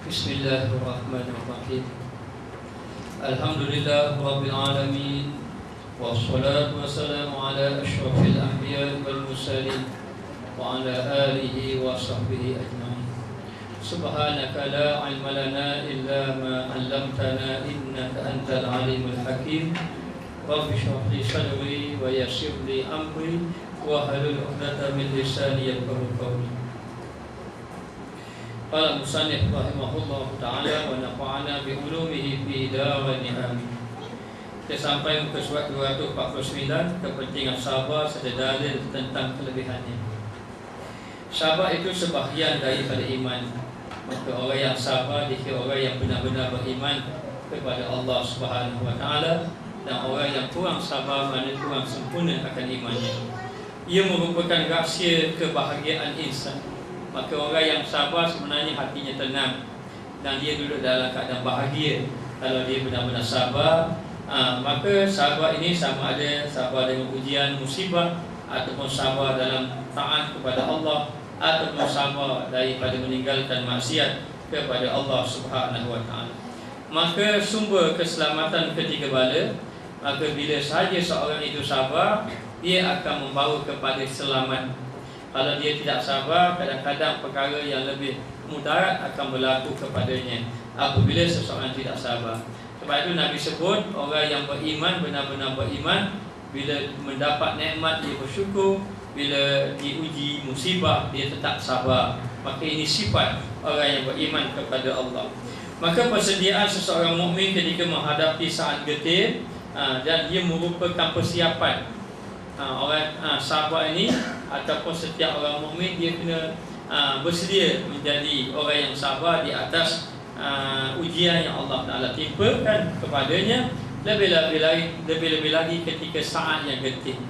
Bismillahirrahmanirrahim. Alhamdulillah Rabbil Alamin. Wassalatu wassalamu ala ashrafil anbiya wal mursalin wa ala alihi wa sahbihi ajma'in. Subhanaka la ilma lana illa ma 'allamtana innaka antal alimul hakim. Rabbi shrah li sadri wa yassir li amri wa hlul 'uqdatam min lisani yafqahu qawli. Qala musannif rahimahullah ta'ala wa nafa'ana bi ulumihi fi dawaini amin. Kita sampai muka surat 249, kepentingan sabar serta dalil tentang kelebihannya. Sabar itu sebahagian daripada iman. Maka orang yang sabar dikira orang yang benar-benar beriman kepada Allah Subhanahu wa taala, dan orang yang kurang sabar maknanya kurang sempurna akan imannya. Ia merupakan rahsia kebahagiaan insan. Maka orang yang sabar sebenarnya hatinya tenang dan dia duduk dalam keadaan bahagia kalau dia benar-benar sabar. Maka sabar ini sama ada sabar dengan ujian musibah, ataupun sabar dalam taat kepada Allah, ataupun sabar daripada meninggalkan maksiat kepada Allah Subhanahu wa taala. Maka sumber keselamatan ketiga bala, maka bila sahaja seorang itu sabar, dia akan membawa kepada selamat. Kalau dia tidak sabar, kadang-kadang perkara yang lebih mudarat akan berlaku kepadanya apabila seseorang tidak sabar. Sebab itu Nabi sebut orang yang beriman, benar-benar beriman, bila mendapat nikmat dia bersyukur, bila diuji musibah dia tetap sabar. Maka ini sifat orang yang beriman kepada Allah. Maka persediaan seseorang mukmin ketika menghadapi saat getir, dan ia merupakan persiapan. Orang sabar ini ataupun setiap orang mukmin dia kena bersedia menjadi orang yang sabar di atas ujian yang Allah Taala timpakan kepadanya, lebih-lebih lagi ketika saat yang genting.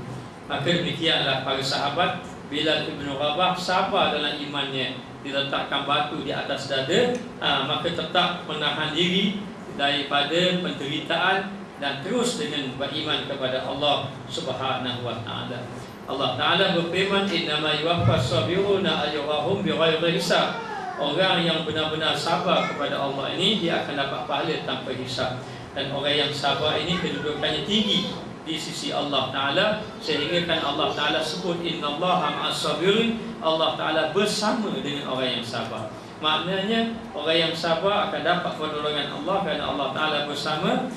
Maka demikianlah para sahabat. Bilal bin Rabah sabar dalam imannya, diletakkan batu di atas dada, maka tetap menahan diri daripada penderitaan dan terus dengan beriman kepada Allah Subhanahu wa taala. Allah Taala berfirman, innama yuwaffas sabiruna ajrahum bighairi hisab. Orang yang benar-benar sabar kepada Allah ini dia akan dapat pahala tanpa hisab. Dan orang yang sabar ini kedudukannya tinggi di sisi Allah Taala, sehingga kan Allah Taala sebut innallaha ma'as sabirin. Allah Taala bersama dengan orang yang sabar. Maknanya orang yang sabar akan dapat pertolongan Allah kerana Allah Ta'ala bersama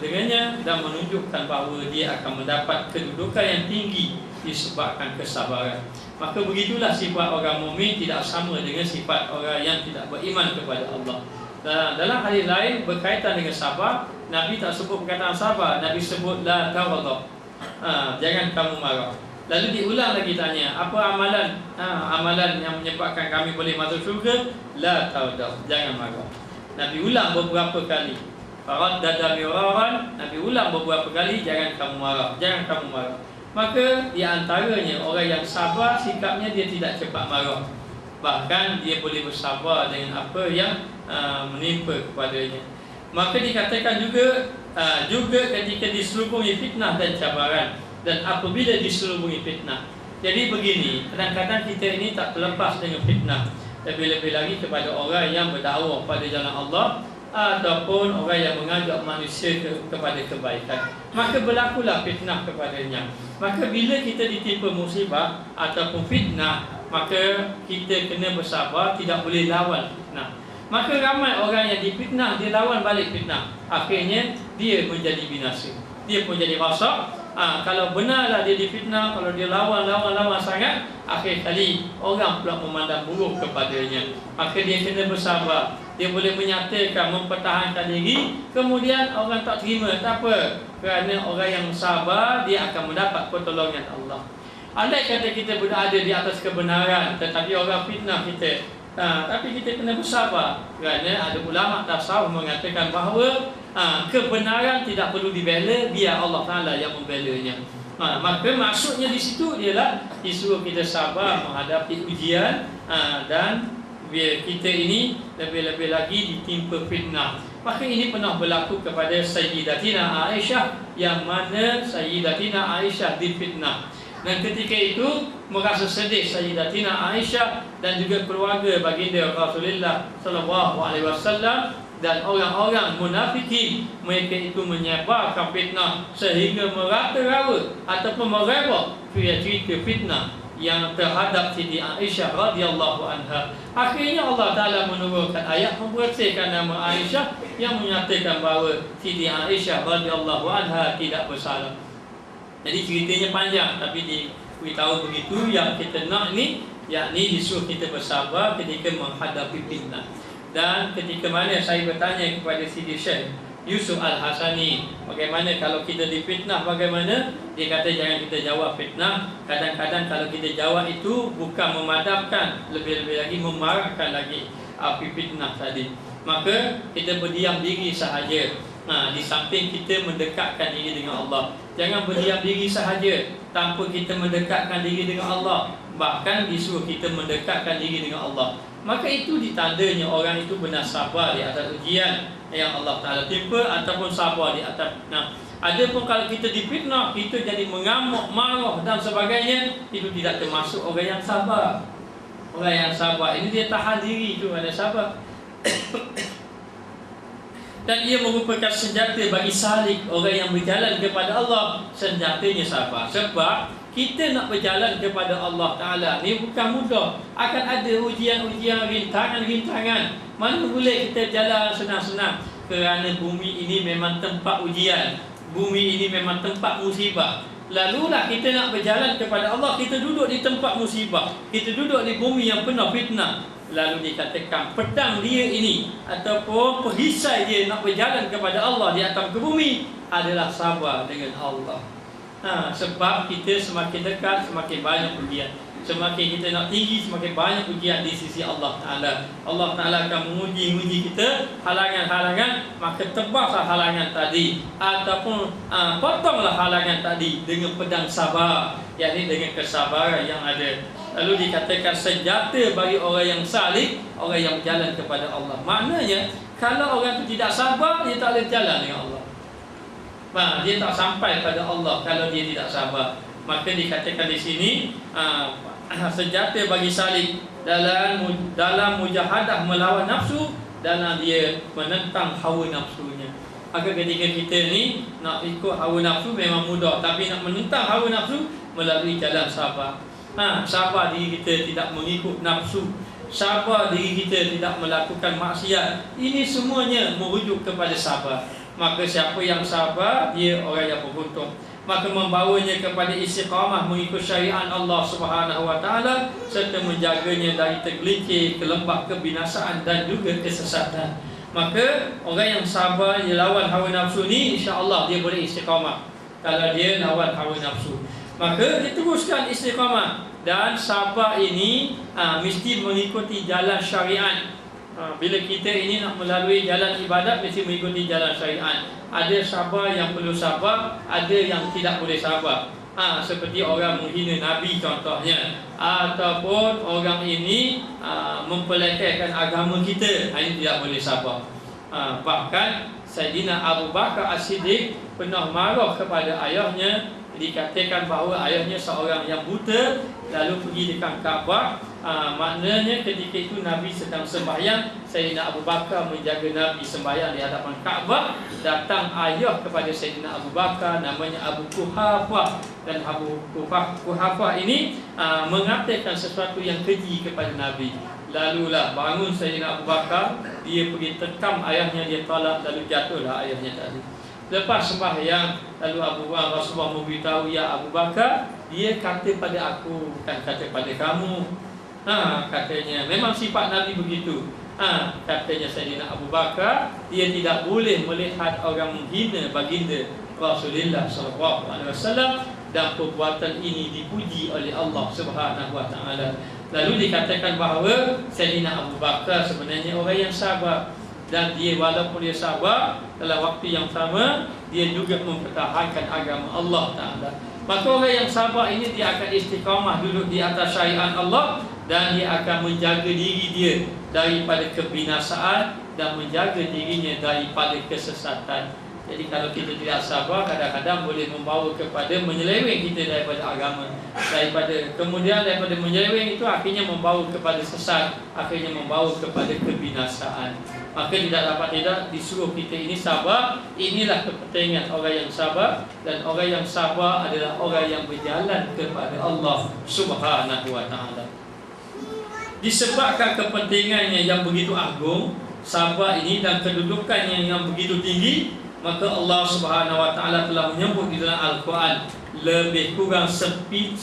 dengannya, dan menunjukkan bahawa dia akan mendapat kedudukan yang tinggi disebabkan kesabaran. Maka begitulah sifat orang mukmin, tidak sama dengan sifat orang yang tidak beriman kepada Allah. Dalam hadis lain berkaitan dengan sabar, Nabi tak sebut perkataan sabar, Nabi sebut la taghdab, jangan kamu marah. Lalu diulang lagi tanya, apa amalan amalan yang menyebabkan kami boleh masuk syurga? La taghdab, jangan marah. Nabi ulang beberapa kali. Faraddada miraran, Nabi ulang beberapa kali, jangan kamu marah, jangan kamu marah. Maka di antaranya orang yang sabar, sikapnya dia tidak cepat marah. Bahkan dia boleh bersabar dengan apa yang menimpa kepadanya. Maka dikatakan juga ketika diselubungi fitnah dan cabaran, dan apabila diselubungi fitnah. Jadi begini, kadang-kadang kita ini tak terlepas dengan fitnah. Lebih-lebih lagi kepada orang yang berdakwah pada jalan Allah, ataupun orang yang mengajak manusia kepada kebaikan. Maka berlakulah fitnah kepadanya. Maka bila kita ditimpa musibah ataupun fitnah, maka kita kena bersabar, tidak boleh lawan fitnah. Maka ramai orang yang difitnah, dia lawan balik fitnah. Akhirnya dia menjadi binasa. Dia pun jadi rosak. Kalau benarlah dia difitnah, kalau dia lawan sangat, akhir kali orang pula memandang buruk kepadanya. Maka dia kena bersabar. Dia boleh menyatakan, mempertahankan diri, kemudian orang tak terima, tak apa. Kerana orang yang sabar, dia akan mendapat pertolongan Allah. Andai kata kita berada di atas kebenaran, tetapi orang fitnah kita, tapi kita kena bersabar. Kerana ada ulama tasawuf mengatakan bahawa kebenaran tidak perlu dibela, biar Allah Ta'ala yang membelanya. Maka maksudnya di situ ialah disuruh kita sabar menghadapi ujian, dan biar kita ini lebih-lebih lagi ditimpa fitnah. Maka ini pernah berlaku kepada Sayyidatina Aisyah, yang mana Sayyidatina Aisyah difitnah. Dan ketika itu merasa sedih Sayyidatina Aisyah dan juga keluarga baginda Rasulullah sallallahu alaihi wasallam dan orang-orang munafikin. Mereka itu menyebarkan fitnah sehingga merata-rata ataupun merebak cerita fitnah yang terhadap Siti Aisyah radhiyallahu anha. Akhirnya Allah Taala menurunkan ayat membersihkan nama Aisyah yang menyatakan bahawa Siti Aisyah radhiyallahu anha tidak bersalah. Jadi ceritanya panjang, tapi diberitahu begitu. Yang kita nak ni, yakni disuruh kita bersabar ketika menghadapi fitnah. Dan ketika mana saya bertanya kepada Sidi Syekh Yusuf Al-Hasani, bagaimana kalau kita difitnah, bagaimana? Dia kata jangan kita jawab fitnah. Kadang-kadang kalau kita jawab itu bukan memadamkan, lebih-lebih lagi memarahkan lagi api fitnah tadi. Maka kita berdiam diri sahaja. Di samping kita mendekatkan diri dengan Allah. Jangan berdiam diri sahaja tanpa kita mendekatkan diri dengan Allah. Bahkan disuruh kita mendekatkan diri dengan Allah. Maka itu ditandanya orang itu benar sabar di atas ujian yang Allah Ta'ala timpa, ataupun sabar di atas. Adapun kalau kita difitnah, kita jadi mengamuk, marah dan sebagainya, itu tidak termasuk orang yang sabar. Orang yang sabar ini dia tahan diri, itu ada sabar. Dan ia merupakan senjata bagi salik orang yang berjalan kepada Allah. Senjatanya sabar. Sebab kita nak berjalan kepada Allah Ta'ala ni bukan mudah. Akan ada ujian-ujian, rintangan-rintangan. Mana boleh kita jalan senang-senang. Kerana bumi ini memang tempat ujian. Bumi ini memang tempat musibah. Lalulah kita nak berjalan kepada Allah, kita duduk di tempat musibah. Kita duduk di bumi yang penuh fitnah. Lalu dikatakan pedang dia ini ataupun perisai dia nak berjalan kepada Allah di atas ke bumi adalah sabar dengan Allah. Sebab kita semakin dekat, semakin banyak ujian. Semakin kita nak tinggi, semakin banyak ujian di sisi Allah Ta'ala. Allah Ta'ala akan menguji kita, halangan-halangan, maka tebaslah halangan tadi, ataupun potonglah halangan tadi dengan pedang sabar, yakni dengan kesabaran yang ada. Lalu dikatakan senjata bagi orang yang salik, orang yang berjalan kepada Allah. Maknanya kalau orang itu tidak sabar, dia tak boleh berjalan dengan Allah. Dia tak sampai pada Allah kalau dia tidak sabar. Maka dikatakan di sini senjata bagi salik dalam mujahadah melawan nafsu, dalam dia menentang hawa nafsunya. Maka ketika kita ni nak ikut hawa nafsu memang mudah, tapi nak menentang hawa nafsu melalui jalan sabar. Sabar diri kita tidak mengikut nafsu, sabar diri kita tidak melakukan maksiat. Ini semuanya merujuk kepada sabar. Maka siapa yang sabar, dia orang yang beruntung. Maka membawanya kepada istiqamah mengikut syariat Allah Subhanahu wa Ta'ala, serta menjaganya dari tergelincir ke lembah kebinasaan dan juga kesesatan. Maka orang yang sabar, dia lawan hawa nafsu ni, insya-Allah dia boleh istiqamah. Kalau dia lawan hawa nafsu, maka dia teruskan istiqamah. Dan sabar ini mesti mengikuti jalan syariat. Bila kita ini nak melalui jalan ibadat, mesti mengikuti jalan syariat. Ada sabar yang perlu sabar, ada yang tidak boleh sabar. Seperti orang menghina Nabi contohnya, ataupun orang ini mempelekehkan agama kita, ini tidak boleh sabar. Bahkan Sayyidina Abu Bakar As-Siddiq pernah marah kepada ayahnya. Dikatakan bahawa ayahnya seorang yang buta, lalu pergi dekat Kaabah. Maknanya ketika itu Nabi sedang sembahyang, Sayyidina Abu Bakar menjaga Nabi sembahyang di hadapan Kaabah. Datang ayah kepada Sayyidina Abu Bakar, namanya Abu Quhafah. Dan Abu Quhafah ini mengatakan sesuatu yang keji kepada Nabi. Lalulah bangun Sayyidina Abu Bakar, dia pergi tekam ayahnya, dia tolak, lalu jatuhlah ayahnya tadi. Lepas sembahyang, lalu Rasulullah memberitahu, ya Abu Bakar, dia kata pada aku, bukan kata pada kamu. Katanya, memang sifat Nabi begitu. Katanya Sayyidina Abu Bakar, dia tidak boleh melihat orang menghina baginda Rasulullah SAW, dan perbuatan ini dipuji oleh Allah Subhanahu wa Ta'ala. Lalu dikatakan bahawa Sayyidina Abu Bakar sebenarnya orang yang sabar. Dan dia walaupun dia sabar, dalam waktu yang sama dia juga mempertahankan agama Allah Ta'ala. Maka orang yang sabar ini dia akan istiqamah duduk di atas syariat Allah, dan dia akan menjaga diri dia daripada kebinasaan dan menjaga dirinya daripada kesesatan. Jadi kalau kita tidak sabar, kadang-kadang boleh membawa kepada menyeleweng kita daripada agama. Kemudian daripada menyeleweng itu akhirnya membawa kepada sesat, akhirnya membawa kepada kebinasaan. Maka tidak dapat tidak disuruh kita ini sabar. Inilah kepentingan orang yang sabar. Dan orang yang sabar adalah orang yang berjalan kepada Allah Subhanahu wa ta'ala. Disebabkan kepentingannya yang begitu agung, sabar ini, dan kedudukannya yang begitu tinggi, maka Allah Subhanahu wa ta'ala telah menyebut di dalam Al-Quran lebih kurang 90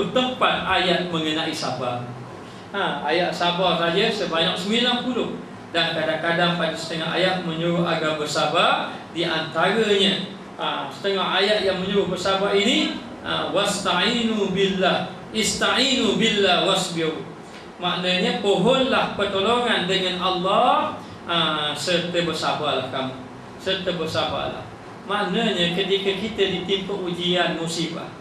tempat ayat mengenai sabar. Ayat sabar saja sebanyak 90. Dan kadang-kadang pada setengah ayat menyuruh agar bersabar. Di antaranya setengah ayat yang menyuruh bersabar ini, wasta'inu billah, ista'inu billah wasbiru. Maknanya pohonlah pertolongan dengan Allah, serta bersabarlah kamu, serta bersabarlah. Maknanya ketika kita ditimpa ujian musibah,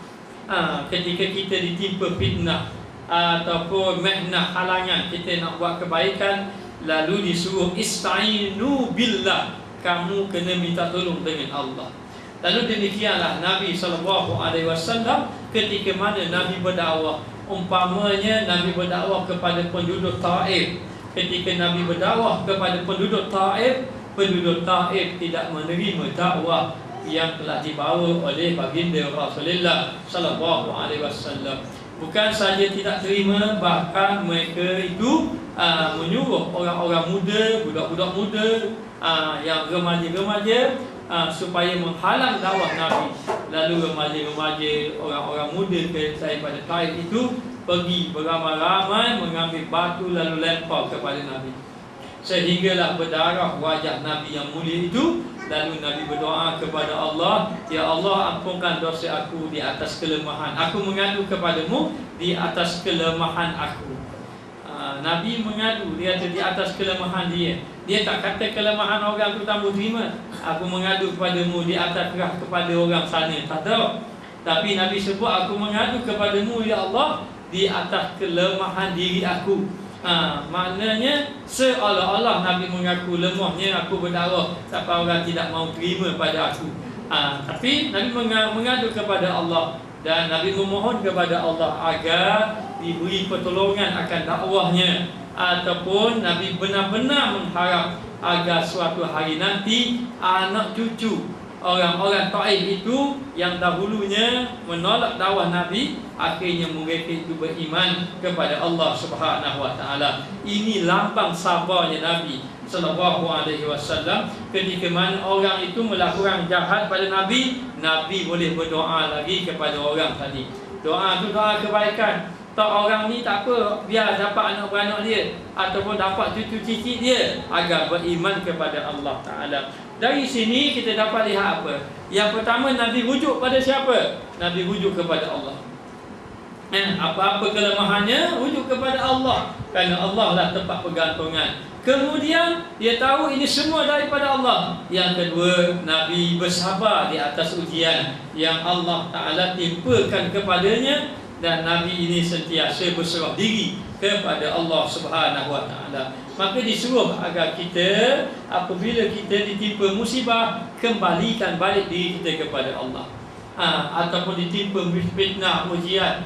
ketika kita ditimpa fitnah ataupun mihnah, halangan kita nak buat kebaikan, lalu disuruh ista'inu billah, kamu kena minta tolong dengan Allah. Lalu demikianlah Nabi SAW ketika mana Nabi berdakwah. Umpamanya Nabi berdakwah kepada penduduk Taif. Ketika Nabi berdakwah kepada penduduk Taif tidak menerima dakwah yang telah dibawa oleh baginda Rasulullah SAW. Bukan saja tidak terima, bahkan mereka itu menyuruh orang-orang muda, budak-budak muda, yang remaja-remaja, supaya menghalang dakwah Nabi. Lalu remaja-remaja, orang-orang muda daripada Taif itu pergi beramai-ramai mengambil batu lalu lempar kepada Nabi, sehinggalah berdarah wajah Nabi yang mulia itu. Lalu Nabi berdoa kepada Allah, ya Allah, ampunkan dosa aku di atas kelemahan. Aku mengadu kepadamu di atas kelemahan aku. Nabi mengadu di atas kelemahan dia. Dia tak kata kelemahan orang tu kamu terima. Aku mengadu kepadamu di atas kerah kepada orang sana, tak tahu. Tapi Nabi sebut, aku mengadu kepadamu ya Allah di atas kelemahan diri aku. Maknanya seolah-olah Nabi mengaku lemahnya aku berdakwah, tapi orang tidak mau terima pada aku. Tapi Nabi mengadu kepada Allah, dan Nabi memohon kepada Allah agar diberi pertolongan akan dakwahnya, ataupun Nabi benar-benar mengharap agar suatu hari nanti anak cucu orang-orang Taif itu yang dahulunya menolak dakwah Nabi, akhirnya mereka itu beriman kepada Allah Subhanahu wa ta'ala. Ini lambang sabarnya Nabi sallallahu alaihi wasallam. Ketika mana orang itu melakukan jahat pada Nabi, Nabi boleh berdoa lagi kepada orang tadi. Doa itu doa kebaikan. Tak, orang ni tak apa, biar dapat anak-beranak dia ataupun dapat cucu cicit dia, agar beriman kepada Allah Ta'ala. Dari sini kita dapat lihat apa? Yang pertama, Nabi rujuk pada siapa? Nabi rujuk kepada Allah. Apa-apa kelemahannya, rujuk kepada Allah, kerana Allah lah tempat pergantungan. Kemudian dia tahu ini semua daripada Allah. Yang kedua, Nabi bersabar di atas ujian yang Allah Ta'ala timpakan kepadanya, dan Nabi ini sentiasa berserah diri kepada Allah Subhanahu wa ta'ala. Maka disuruh agar kita, apabila kita ditimpa musibah, kembalikan balik diri kita kepada Allah. Ataupun ditimpa fitnah, ujian,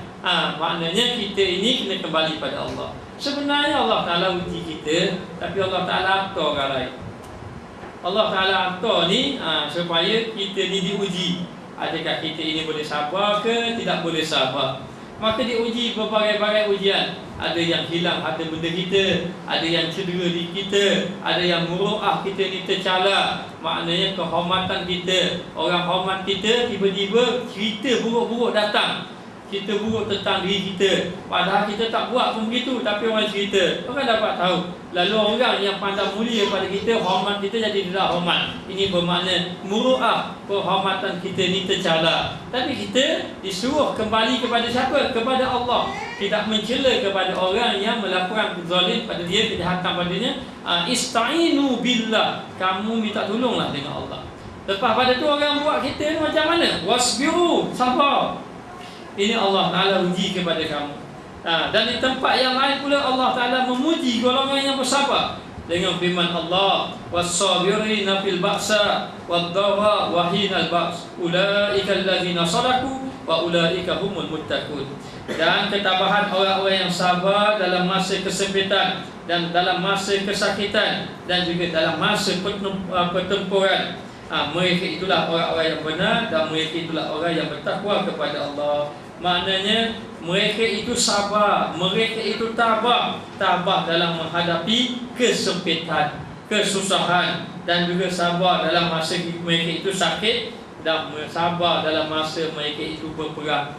maknanya kita ini kena kembali pada Allah. Sebenarnya Allah Ta'ala uji kita, tapi Allah Ta'ala akta orang lain. Allah Ta'ala akta ni supaya kita ni diuji. Adakah kita ini boleh sabar ke tidak boleh sabar? Maka diuji berbagai-bagai ujian. Ada yang hilang harta benda kita, ada yang cedera di kita, ada yang muru'ah kita ni tercala, maknanya kehormatan kita, orang hormat kita, tiba-tiba cerita buruk-buruk datang, cerita buruk tentang diri kita, padahal kita tak buat pun begitu, tapi orang cerita, orang dapat tahu. Lalu orang yang pandang mulia pada kita, hormat kita jadi tidak hormat. Ini bermakna muru'ah, kehormatan kita ni tercala. Tapi kita disuruh kembali kepada siapa? Kepada Allah. Tidak mencela kepada orang yang melakukan zalim pada dia, kejahatan padanya. Ista'inu billah, kamu minta tolonglah dengan Allah. Lepas pada tu orang buat kita ni macam mana? Wasbiru, sabar. Ini Allah Ta'ala uji kepada kamu. Dan di tempat yang lain pula Allah Ta'ala memuji golongan yang bersabar. dengan firman Allah, was-sabirina fil ba'sa wad-dharra wa hinal ba's ulaika allazina sadaqu wa ulaika humul muttaqun. Dan ketabahan orang-orang yang sabar dalam masa kesempitan dan dalam masa kesakitan dan juga dalam masa pertempuran. Mereka itulah orang-orang yang benar dan mereka itulah orang yang bertakwa kepada Allah. Maknanya mereka itu sabar, mereka itu tabah dalam menghadapi kesempitan, kesusahan, dan juga sabar dalam masa mereka itu sakit dan sabar dalam masa mereka itu berperang.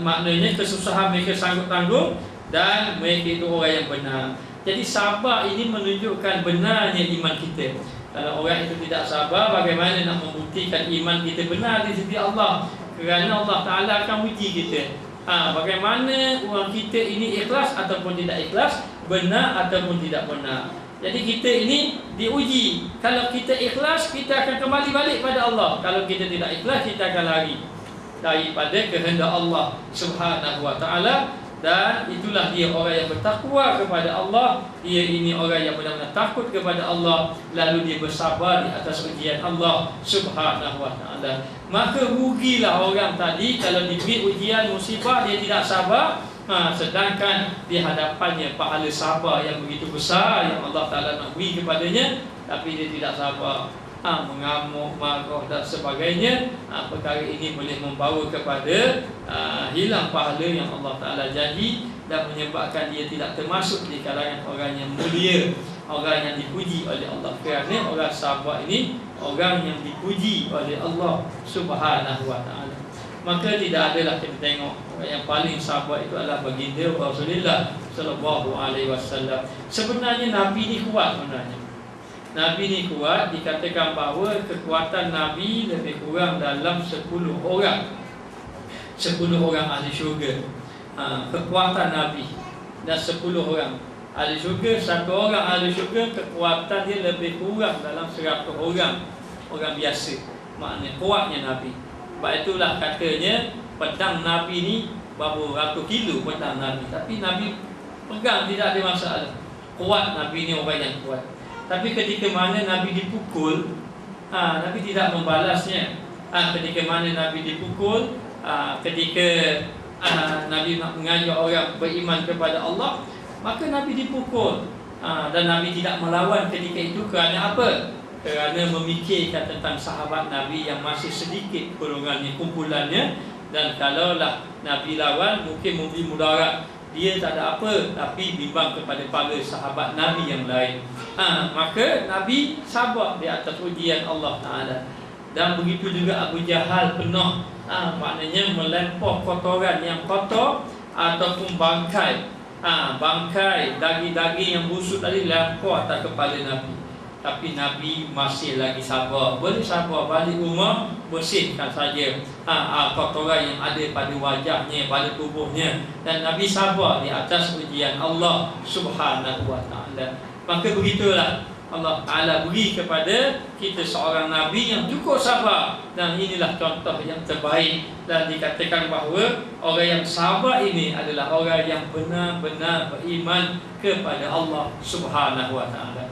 Maknanya kesusahan mereka sanggup tanggung dan mereka itu orang yang benar. Jadi sabar ini menunjukkan benarnya iman kita. Kalau orang itu tidak sabar, bagaimana nak membuktikan iman kita benar di sisi Allah? Kerana Allah Ta'ala akan uji kita. Bagaimana orang kita ini ikhlas ataupun tidak ikhlas, benar ataupun tidak benar. Jadi kita ini diuji. Kalau kita ikhlas, kita akan kembali balik pada Allah. Kalau kita tidak ikhlas, kita akan lari daripada kehendak Allah Subhanahu Wa Ta'ala. Dan itulah dia orang yang bertakwa kepada Allah. Dia ini orang yang benar-benar takut kepada Allah, lalu dia bersabar di atas ujian Allah Subhanahu Wa Ta'ala. Maka rugilah orang tadi kalau diberi ujian musibah dia tidak sabar, sedangkan di hadapannya pahala sabar yang begitu besar yang Allah Ta'ala nak beri kepadanya, tapi dia tidak sabar, mengamuk, marah dan sebagainya. Perkara ini boleh membawa kepada hilang pahala yang Allah Ta'ala janji dan menyebabkan dia tidak termasuk di kalangan orang yang mulia, orang yang dipuji oleh Allah. Kerana orang sabar ini orang yang dipuji oleh Allah Subhanahu Wa Ta'ala. Maka tidak adalah kita tengok orang yang paling sabar itu adalah baginda Rasulullah sallallahu alaihi wasallam. Sebenarnya Nabi ni kuat sebenarnya. Nabi ni kuat, dikatakan bahawa kekuatan Nabi lebih kurang dalam 10 orang. 10 orang ahli syurga. Kekuatan Nabi dan 10 orang ahli syurga. Satu orang ahli syurga kekuatan dia lebih kurang dalam 100 orang biasa. Maknanya kuatnya Nabi. Sebab itulah katanya pedang Nabi ni berapa ratus kilo pedang Nabi, tapi Nabi pegang tidak ada masalah. Kuat Nabi ni orang yang kuat. Tapi ketika mana Nabi dipukul, Nabi tidak membalasnya. Ketika mana Nabi dipukul, ketika Nabi nak mengajak orang beriman kepada Allah, maka Nabi dipukul. Dan Nabi tidak melawan ketika itu kerana apa? Kerana memikirkan tentang sahabat Nabi yang masih sedikit golongannya, kumpulannya. Dan kalaulah Nabi lawan, mungkin memberi mudarat. Dia tak ada apa, tapi bimbang kepada para sahabat Nabi yang lain. Maka Nabi sabar di atas ujian Allah Ta'ala. Dan begitu juga Abu Jahal penuh, maknanya melempar kotoran yang kotor ataupun bangkai. Bangkai, daging-daging yang busuk tadi lempar atas kepala Nabi. Tapi Nabi masih lagi sabar. Boleh sabar balik rumah, bersihkan saja kotoran yang ada pada wajahnya, pada tubuhnya. Dan Nabi sabar di atas ujian Allah Subhanahu Wa Ta'ala. Maka begitulah Allah Ta'ala beri kepada kita seorang Nabi yang cukup sabar. Dan inilah contoh yang terbaik. Dan dikatakan bahawa orang yang sabar ini adalah orang yang benar-benar beriman kepada Allah Subhanahu Wa Ta'ala.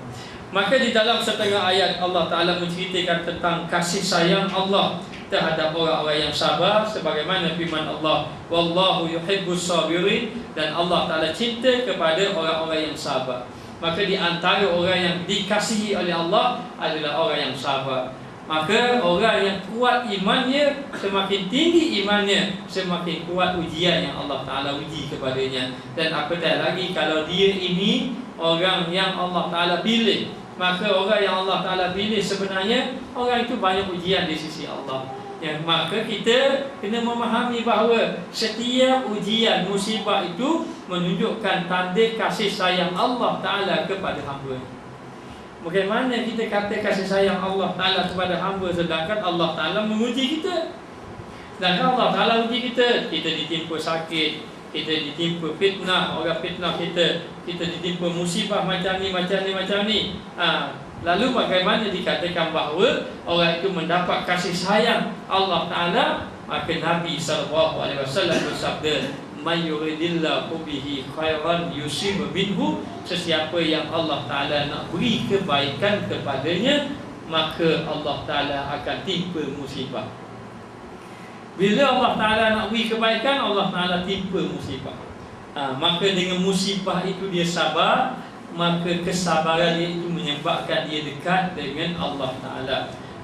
Maka di dalam setengah ayat Allah Ta'ala menceritakan tentang kasih sayang Allah terhadap orang-orang yang sabar, sebagaimana firman Allah, wallahu yuhibbus sabirin, dan Allah Ta'ala cinta kepada orang-orang yang sabar. Maka di antara orang yang dikasihi oleh Allah adalah orang yang sabar. Maka orang yang kuat imannya, semakin tinggi imannya, semakin kuat ujian yang Allah Ta'ala uji kepadanya. Dan apatah lagi kalau dia ini orang yang Allah Ta'ala pilih. Maka orang yang Allah Ta'ala pilih sebenarnya orang itu banyak ujian di sisi Allah. Maka kita kena memahami bahawa setiap ujian musibah itu menunjukkan tanda kasih sayang Allah Ta'ala kepada hamba. Bagaimana kita kata kasih sayang Allah Ta'ala kepada hamba sedangkan Allah Ta'ala menguji kita? Sedangkan Allah Ta'ala uji kita, kita ditimpa sakit, kita ditimpa fitnah, orang fitnah kita ditimpa musibah macam ni. Lalu bagaimana dikatakan bahawa orang itu mendapat kasih sayang Allah Ta'ala? Maka Nabi SAW bersabda, may yuridillahu bihi khairan yusib minhu, sesiapa yang Allah Ta'ala nak beri kebaikan kepadanya, maka Allah Ta'ala akan timpa musibah. Bila Allah Ta'ala nak beri kebaikan, Allah Ta'ala timpa musibah. Maka dengan musibah itu dia sabar, maka kesabaran dia itu menyebabkan dia dekat dengan Allah Ta'ala.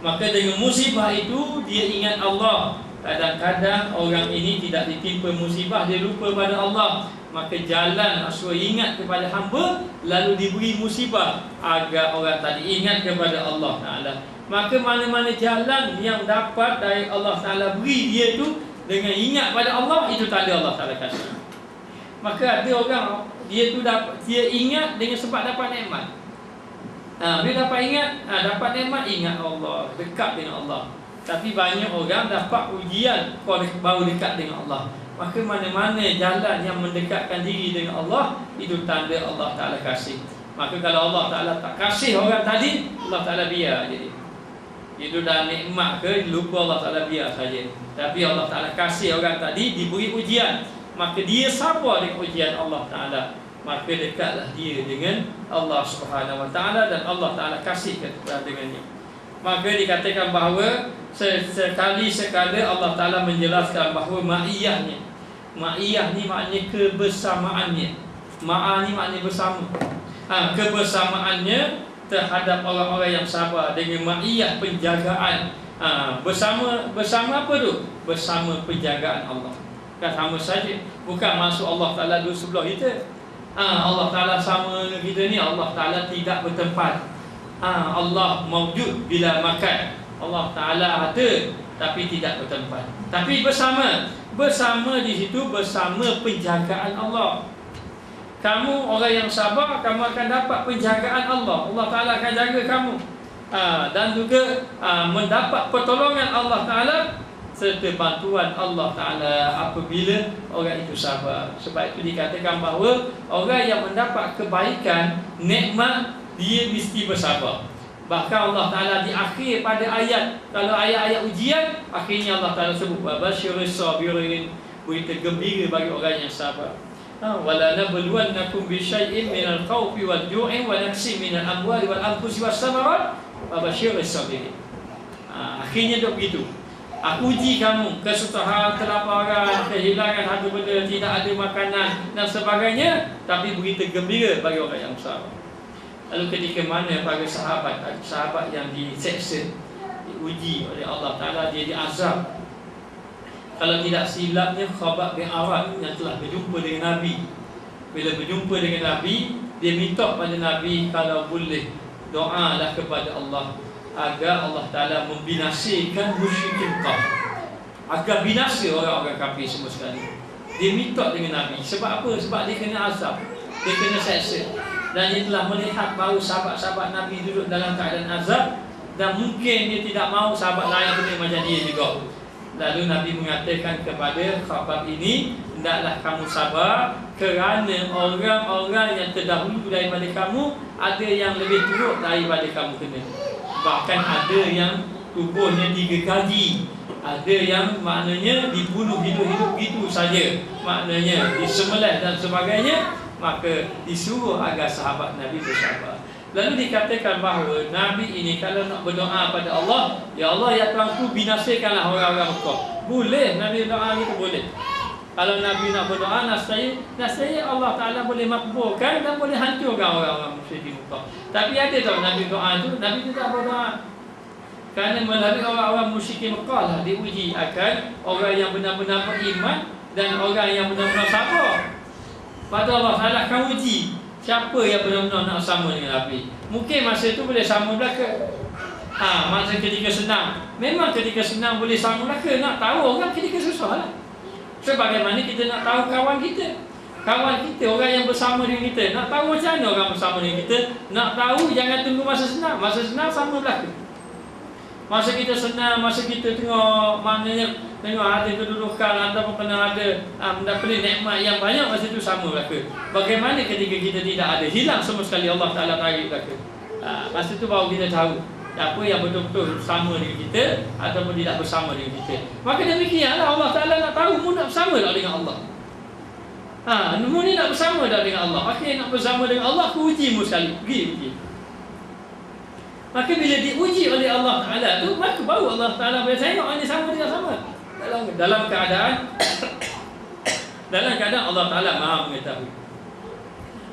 Maka dengan musibah itu dia ingat Allah. Kadang-kadang orang ini tidak ditimpa musibah, dia lupa pada Allah. Maka jalan supaya ingat kepada hamba, lalu diberi musibah agar orang tadi ingat kepada Allah Ta'ala. Maka mana-mana jalan yang dapat dari Allah Ta'ala beri dia itu dengan ingat pada Allah, itu tanda Allah Ta'ala kasih. Maka ada orang dia ingat dengan sebab dapat nikmat. Dia dapat ingat, dapat nikmat, ingat Allah, dekat dengan Allah. Tapi banyak orang dapat ujian baru dekat dengan Allah. Maka mana-mana jalan yang mendekatkan diri dengan Allah, itu tanda Allah Ta'ala kasih. Maka kalau Allah Ta'ala tak kasih orang tadi, Allah Ta'ala biar je dia. Itu dah nikmat ke, lupa Allah Ta'ala biar saja. Tapi Allah Ta'ala kasih orang tadi, diberi ujian, maka dia sabar dengan ujian Allah Ta'ala. Maka dekatlah dia dengan Allah Subhanahu Wa Ta'ala, dan Allah Ta'ala kasih kepada dengannya. Maka dikatakan bahawa sekali-sekala Allah Ta'ala menjelaskan bahawa ma'iyahnya. Ma'iyah ni maknanya kebersamaannya. Ma'ah ni maknanya bersama. Kebersamaannya terhadap orang-orang yang sabar dengan ma'iyah penjagaan. Bersama apa tu? Bersama penjagaan Allah. Kan sama saja. Bukan masuk Allah Ta'ala duduk sebelah kita. Allah Ta'ala sama dengan kita ni. Allah Ta'ala tidak bertempat. Allah mawjud bila makan. Allah Ta'ala ada tapi tidak bertempat. Tapi bersama. Bersama di situ bersama penjagaan Allah. Kamu orang yang sabar, kamu akan dapat penjagaan Allah. Allah Ta'ala akan jaga kamu. Dan juga mendapat pertolongan Allah Ta'ala serta bantuan Allah Ta'ala apabila orang itu sabar. Sebab itu dikatakan bahawa orang yang mendapat kebaikan, nikmat, dia mesti bersabar. Bahkan Allah Ta'ala di akhir pada ayat, kalau ayat-ayat ujian, akhirnya Allah Ta'ala sebut Basyirus sabirin, berita gembira bagi orang yang sabar. Wala nabluwannakum bisyai'in minal khawfi wal ju'i wa naqsin minal amwali wal anfusi was samarat wa basyirus sabirin. Akhirnya dia begitu. Aku uji kamu, kesusahan, kelaparan, kehilangan harta benda, tidak ada makanan dan sebagainya, tapi berita gembira bagi orang yang sabar. Lalu ketika mana para sahabat yang diseksa, diuji oleh Allah Ta'ala, dia diazab. Kalau tidak silapnya Khabbab bin Arat yang telah berjumpa dengan Nabi. Bila berjumpa dengan Nabi, dia minta pada Nabi kalau boleh doalah kepada Allah agar Allah Ta'ala membinasakan musyrikin kafir, agar binasa orang-orang kafir semua sekali. Dia minta dengan Nabi. Sebab apa? Sebab dia kena azab, dia kena seksa. Dan dia telah melihat bahawa sahabat-sahabat Nabi duduk dalam keadaan azab, dan mungkin dia tidak mahu sahabat lain kena macam dia juga. Lalu Nabi mengatakan kepada Khabbab ini, hendaklah kamu sabar, kerana orang-orang yang terdahulu daripada kamu, ada yang lebih teruk daripada kamu kena. Bahkan ada yang tubuhnya 3 gaji, ada yang maknanya dibunuh hidup-hidup gitu saja, maknanya disembelih dan sebagainya. Maka disuruh agar sahabat Nabi bersabar. Lalu dikatakan bahawa Nabi ini kalau nak berdoa pada Allah, ya Allah ya Tuhanku, binasakanlah orang-orang Mekah. Boleh Nabi doa itu, boleh. Kalau Nabi nak berdoa, nasaya Allah Ta'ala boleh makbulkan dan boleh hancurkan orang-orang musyrik di Mekah. Tapi ada tak Nabi doa itu? Nabi tidak berdoa. Kerana melalui orang-orang musyrik di Mekah lah diuji akan orang yang benar-benar beriman dan orang yang benar-benar sabar. Pada Allah Ta'ala akan uji siapa yang benar-benar nak sama dengan Nabi. Mungkin masa itu boleh sama belaka. Masa ketika senang, memang ketika senang boleh sama belaka. Nak tahu orang ketika susah lah. Sebagaimana kita nak tahu kawan kita, orang yang bersama dengan kita. Nak tahu macam mana orang bersama dengan kita. Nak tahu, jangan tunggu masa senang. Masa senang sama belaka. Masa kita senang, masa kita tengok ada kedudukan ataupun pernah ada mendapat nikmat yang banyak, masa itu sama belaka. Bagaimana ketika kita tidak ada, hilang semua sekali, Allah Ta'ala tarik belaka. Masa itu baru kita tahu apa yang betul-betul sama dengan kita ataupun tidak bersama dengan kita. Maka demikianlah Allah Ta'ala nak tahu mu nak bersama tak dengan Allah. Mu ni nak bersama dah dengan Allah. Akhirnya nak bersama dengan Allah, aku uji mu sekali. Pergi uji. Maka bila diuji oleh Allah Ta'ala tu, maka baru Allah Ta'ala boleh tengok ini sama tidak sama. Dalam keadaan Allah Ta'ala Maha mengetahui.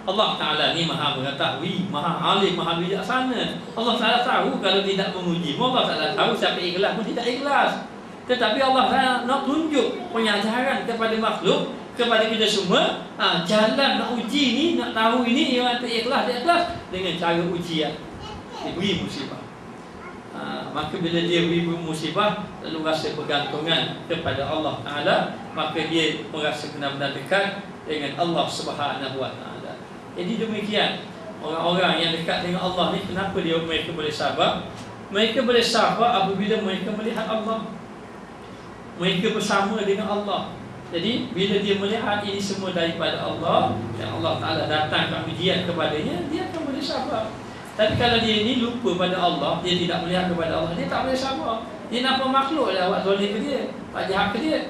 Allah Ta'ala ni Maha mengetahui, Maha alim, Maha bijaksana. Allah Ta'ala tahu kalau tidak menguji. Allah Ta'ala tahu siapa ikhlas pun tidak ikhlas. Tetapi Allah Ta'ala nak tunjuk pengajaran kepada makhluk, kepada kita semua, jalan nak uji ni, nak tahu ini yang ikhlas, tak ikhlas, dengan cara ujian. Dia beri musibah. Maka bila dia beri musibah, lalu rasa pergantungan kepada Allah Ta'ala, maka dia merasa benar-benar dekat dengan Allah Subhanahu Wa Ta'ala. Jadi demikian orang-orang yang dekat dengan Allah ni, kenapa mereka boleh sabar? Mereka boleh sabar apabila mereka melihat Allah, mereka bersama dengan Allah. Jadi bila dia melihat ini semua daripada Allah, dan Allah Ta'ala datangkan ujian kepadanya, dia akan boleh sabar. Tapi kalau dia ni lupa pada Allah, dia tidak melihat kepada Allah, dia tak boleh sabar. Dia nampak makhluk lah buat zalim ke dia, buat jahat ke dia.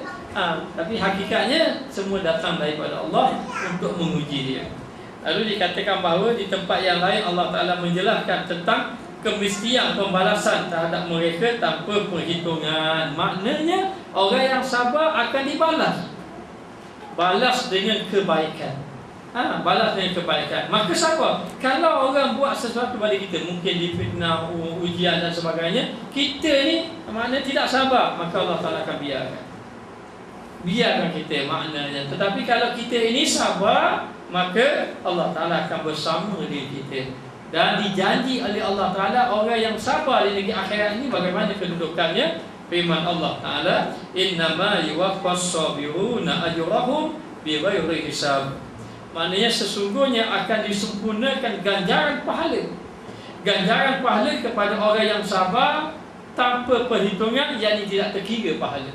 Tapi hakikatnya semua datang daripada Allah untuk menguji dia. Lalu dikatakan bahawa di tempat yang lain Allah Ta'ala menjelaskan tentang kemestian pembalasan terhadap mereka tanpa perhitungan. Maknanya orang yang sabar akan dibalas. Balas dengan kebaikan. Balas dengan kebaikan. Maka sabar. Kalau orang buat sesuatu pada kita, mungkin difitnah, ujian dan sebagainya, kita ni maknanya tidak sabar, maka Allah Ta'ala akan biarkan kita maknanya. Tetapi kalau kita ini sabar, maka Allah Ta'ala akan bersama dengan kita. Dan dijanji oleh Allah Ta'ala orang yang sabar di negeri akhirat ini bagaimana kedudukannya? Firman Allah Ta'ala, innama yuwaffas sabiruna ajrahum bighairi hisab. Maknanya sesungguhnya akan disempurnakan ganjaran pahala. Ganjaran pahala kepada orang yang sabar tanpa perhitungan, yakni tidak terkira pahala.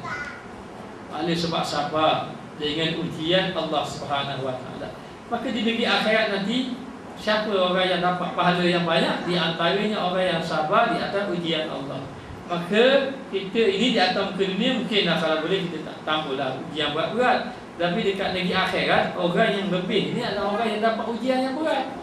Pahala sebab sabar dengan ujian Allah Subhanahu Wa Ta'ala. Maka di negeri akhirat nanti, siapa orang yang dapat pahala yang banyak? Di antaranya orang yang sabar di atas ujian Allah. Maka kita ini di atas muka dunia mungkinlah kalau boleh kita tak tambahlah ujian berat-berat. Tapi dekat negeri akhirat, orang yang lebih ini adalah orang yang dapat ujian yang berat.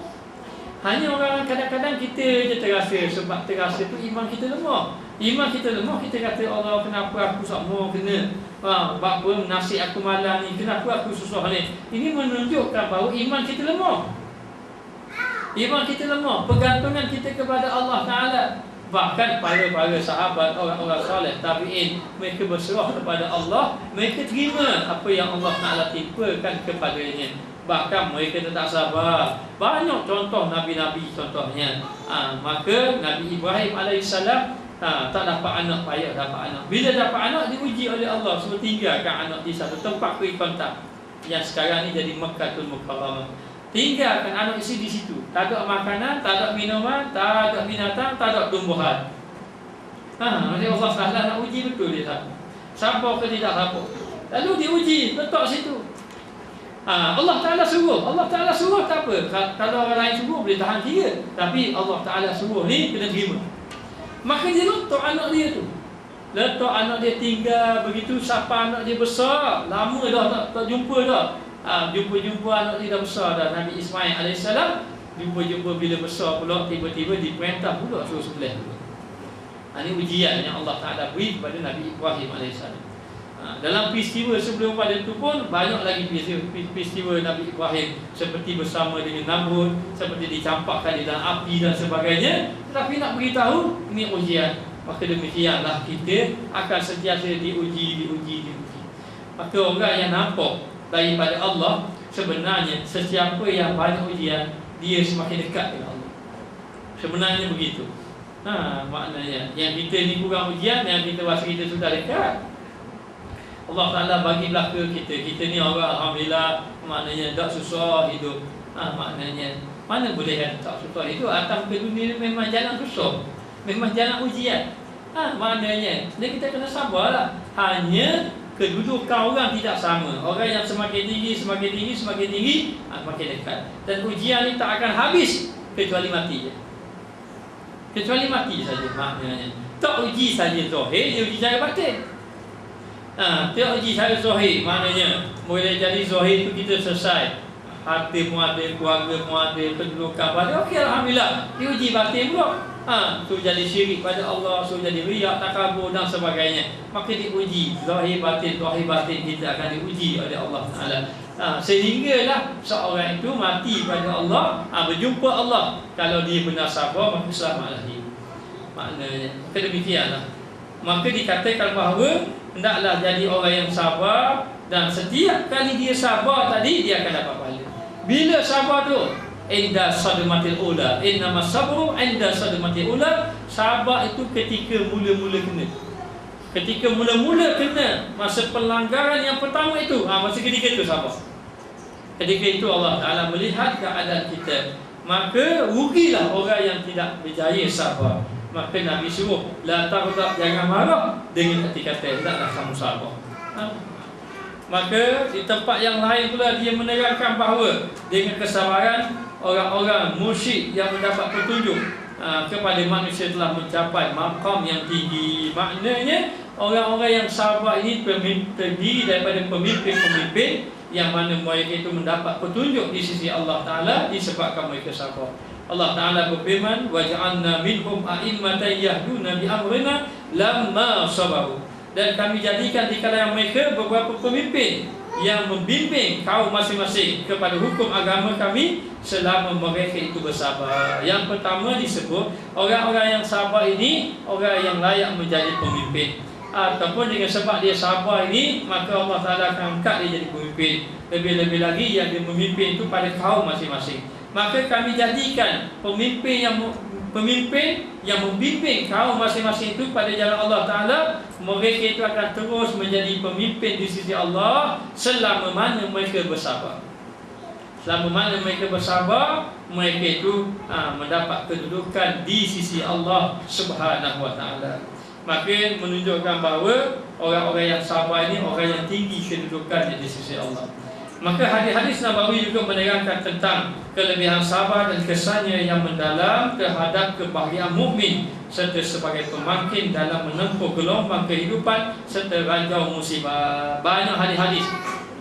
Hanya orang kadang-kadang kita je terasa, sebab terasa tu iman kita lemah. Iman kita lemah, kita kata Allah kenapa aku semua kena apa nasib aku malang ni, kenapa aku susah ni. Ini menunjukkan bahawa iman kita lemah. Iman kita lemah, pergantungan kita kepada Allah Ta'ala. Bahkan para sahabat, orang-orang soleh, tabi'in, mereka berserah kepada Allah, mereka terima apa yang Allah Ta'ala timpakan kepadanya. Bahkan mereka tak sabar. Banyak contoh Nabi-Nabi contohnya. Maka Nabi Ibrahim AS tak dapat anak, payah dapat anak. Bila dapat anak, diuji oleh Allah, suruh tinggalkan anak di satu tempat perikontak yang sekarang ni jadi Mekkatul Mukarramah. Tinggalkan anak isi di situ. Tak ada makanan, tak ada minuman, tak ada binatang, tak ada tumbuhan. Nanti Allah Ta'ala nak uji betul dia tak? Sabar ke tidak sabar? Lalu diuji, letak situ. Allah Ta'ala suruh. Allah Ta'ala suruh tak apa. Kalau orang lain suruh boleh tahan kira. Tapi Allah Ta'ala suruh ni kena terima. Maka dia letak anak dia tu. Letak anak dia tinggal begitu sampai anak dia besar. Lama dah tak jumpa dah. Jumpa anak dia dah besar dah. Nabi Ismail AS jumpa bila besar pula, tiba-tiba diperintah pula suruh sembelih. Ini ujian yang Allah Ta'ala beri kepada Nabi Ibrahim AS. Dalam peristiwa sebelum pada itu pun banyak lagi peristiwa Nabi Ibrahim, seperti bersama dengan Namrud, seperti dicampakkan di dalam api dan sebagainya. Tetapi nak beritahu ini ujian. Maka demikianlah kita akan sentiasa diuji. Maka orang yang nampak daripada Allah, sebenarnya sesiapa yang banyak ujian, dia semakin dekat dengan Allah. Sebenarnya begitu. Maknanya yang kita ni kurang ujian, yang kita rasa kita sudah dekat, Allah Ta'ala bagilah ke kita. Kita ni orang alhamdulillah, maknanya tak susah hidup. Maknanya mana boleh kan tak susah hidup? Atas muka dunia ni memang jalan susah, memang jalan ujian. Maknanya jadi kita kena sabarlah. Hanya kedudukan orang tidak sama. Orang yang semakin tinggi, makin dekat. Dan ujian ni tak akan habis kecuali mati je. Kecuali mati saja maknanya. Tak uji saja zahir, dia uji cara batin. Tengok uji saya zahir, maknanya boleh jadi zahir itu kita selesai. Hati pun ada, keluarga pun ada, kedudukan pun ada. Okey, alhamdulillah. Diuji batin pula. Tu jadi syirik pada Allah, tu jadi riak, takabur dan sebagainya. Maka diuji zahir batin kita akan diuji oleh Allah Taala. Sehinggalah seorang itu mati pada Allah, berjumpa Allah. Kalau dia benar sabar, maka selamatlah dia. Maknanya, maka demikianlah. Maka dikatakan bahawa hendaklah jadi orang yang sabar, dan setiap kali dia sabar tadi, dia akan dapat pahala. Bila sabar tu? Inda sadmatil ula. Innama sabru inda sadmatil ula. Sabar itu ketika mula-mula kena. Ketika mula-mula kena, masa pelanggaran yang pertama itu, masa ketika itu sabar. Ketika itu Allah Ta'ala melihat keadaan kita, maka rugilah orang yang tidak berjaya sabar. Maka Nabi suruh, la taghdab, jangan marah, dengan hati kata, hendaklah kamu sabar. Maka di tempat yang lain pula dia menerangkan bahawa dengan kesabaran orang-orang musyrik yang mendapat petunjuk kepada manusia telah mencapai maqam yang tinggi. Maknanya orang-orang yang sabar ini terdiri daripada pemimpin-pemimpin yang mana mereka itu mendapat petunjuk di sisi Allah Ta'ala disebabkan mereka sabar. Allah Ta'ala berfirman, waj'alna minhum a'immatan yahduna bi amrina lamma sabaru. Dan kami jadikan di kalangan mereka beberapa pemimpin yang membimbing kaum masing-masing kepada hukum agama kami selama mereka itu bersabar. Yang pertama disebut orang-orang yang sabar ini orang yang layak menjadi pemimpin, ataupun dengan sebab dia sabar ini maka Allah Ta'ala akan angkat dia jadi pemimpin. Lebih-lebih lagi yang dia memimpin itu pada kaum masing-masing. Maka kami jadikan pemimpin yang membimbing kaum masing-masing itu pada jalan Allah Ta'ala, mereka itu akan terus menjadi pemimpin di sisi Allah selama mana mereka bersabar. Selama mana mereka bersabar, mereka itu mendapat kedudukan di sisi Allah Subhanahu Wa Ta'ala. Maka menunjukkan bahawa orang-orang yang sabar ini orang yang tinggi kedudukannya di sisi Allah. Maka hadis-hadis Nabawi juga menerangkan tentang kelebihan sabar dan kesannya yang mendalam terhadap kebahagiaan mukmin serta sebagai pemangkin dalam menempuh gelombang kehidupan serta ranjau musibah. Banyak hadis-hadis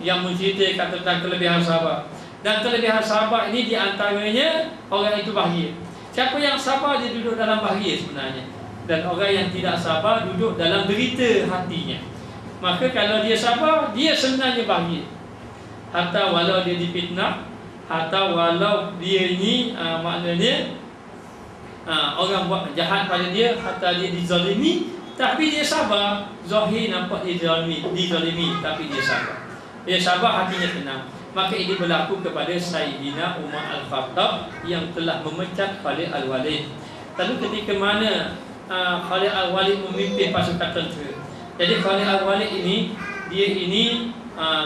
yang menceritakan tentang kelebihan sabar. Dan kelebihan sabar ini diantaranya orang itu bahagia. Siapa yang sabar dia duduk dalam bahagia sebenarnya. Dan orang yang tidak sabar duduk dalam derita hatinya. Maka kalau dia sabar, dia sebenarnya bahagia. Hatta walau dia difitnah, hatta walau dia ini maknanya orang buat jahat pada dia, hatta dia dizalimi, tapi dia sabar. Zahir nampak dia dizalimi, tapi dia sabar. Dia sabar, hatinya tenang. Maka ini berlaku kepada Sayyidina Umar Al-Khattab yang telah memecat Khalid Al-Walid. Lalu ketika mana Khalid Al-Walid memimpin pasukan tentera. Jadi Khalid Al-Walid ini, dia ini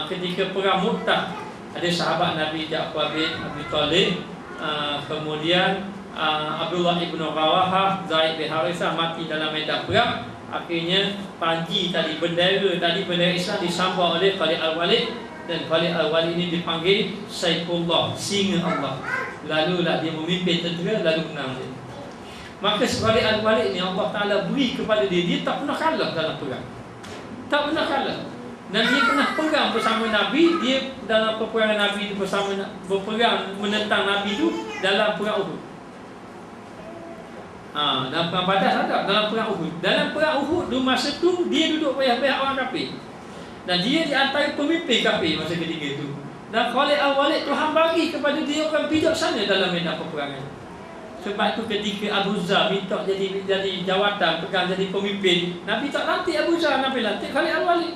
ketika perang Mu'tah, ada sahabat Nabi Ja'far bin Abi Talib, kemudian Abdullah ibn Rawahah, Zaid bin Harithah mati dalam medan perang. Akhirnya panji tadi, bendera Islam disambut oleh Khalid Al-Walid, dan Khalid Al-Walid ini dipanggil Saifullah, singa Allah. Lalulah dia memimpin tentera, lalu menang dia. Maka Khalid Al-Walid ini Allah Ta'ala beri kepada dia tak pernah kalah dalam perang. Tak pernah kalah. Dan dia pernah perang bersama Nabi. Dia dalam peperangan Nabi bersama, berperang menentang Nabi itu dalam perang Uhud. Dalam perang Badar ada, dalam perang Uhud. Dalam perang Uhud masa tu dia duduk pihak-pihak orang kafir. Dan dia di antara pemimpin kafir masa ketika itu. Dan Khalid Al-Walid Tuhan bagi kepada dia orang bijaksana dalam medan peperangan. Sebab itu ketika Abu Zar minta jadi jawatan, pegang jadi pemimpin, Nabi tak lantik Abu Zar, Nabi lantik Khalid Al-Walid.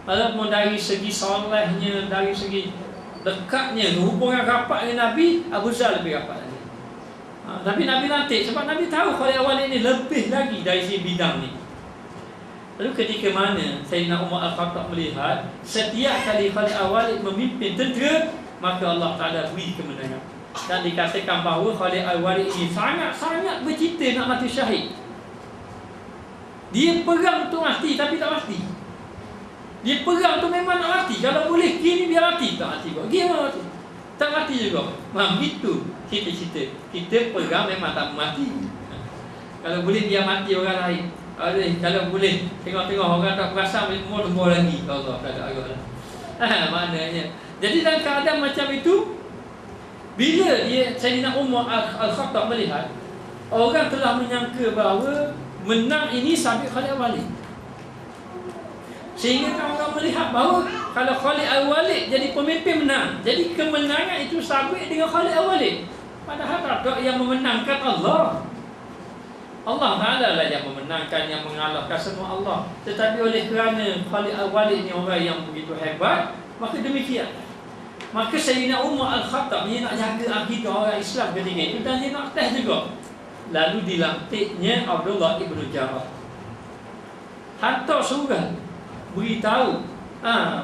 Walaupun dari segi solehnya, dari segi dekatnya, hubungan rapat dengan Nabi, Abu Zar lebih rapat lagi. Tapi Nabi lantik sebab Nabi tahu Khalid Al-Walid ini lebih lagi dari segi bidang ni. Lalu ketika mana Sayyidina Umar Al-Khattab melihat setiap kali Khalid Al-Walid memimpin tentera, maka Allah Ta'ala beri kemenangan. Dan dikatakan bahawa Khalid Al-Walid ini sangat-sangat bercita nak mati syahid. Dia perang untuk mati tapi tak mati. Dia perang tu memang nak mati. Kalau boleh gini biar mati, tak mati juga. Gini mati, tak mati juga. Begitu cita-cita. Kita perang memang tak mati. Kalau boleh biar mati orang lain. Kalau boleh tengok-tengok orang tak perasan umur lagi. Allah tak ada agak lah. Maknanya. Jadi dalam keadaan macam itu, bila Sayyidina Umar Al-Khattab melihat orang telah menyangka bahawa menang ini sabit Khalid Al-Walid, sehingga orang melihat bahawa kalau Khalid Al-Walid jadi pemimpin menang, jadi kemenangan itu sabit dengan Khalid Al-Walid. Padahal tak yang memenangkan Allah Ta'ala lah yang memenangkan, yang mengalahkan semua Allah. Tetapi oleh kerana Khalid Al-Walid ni orang yang begitu hebat, maka demikian. Maka Sayyidina Umar Al-Khattab dia nak jaga akidah orang Islam ketika itu, dan dia nak test juga. Lalu dilantiknya Abdullah Ibn Jarrah, hantar surat beritahu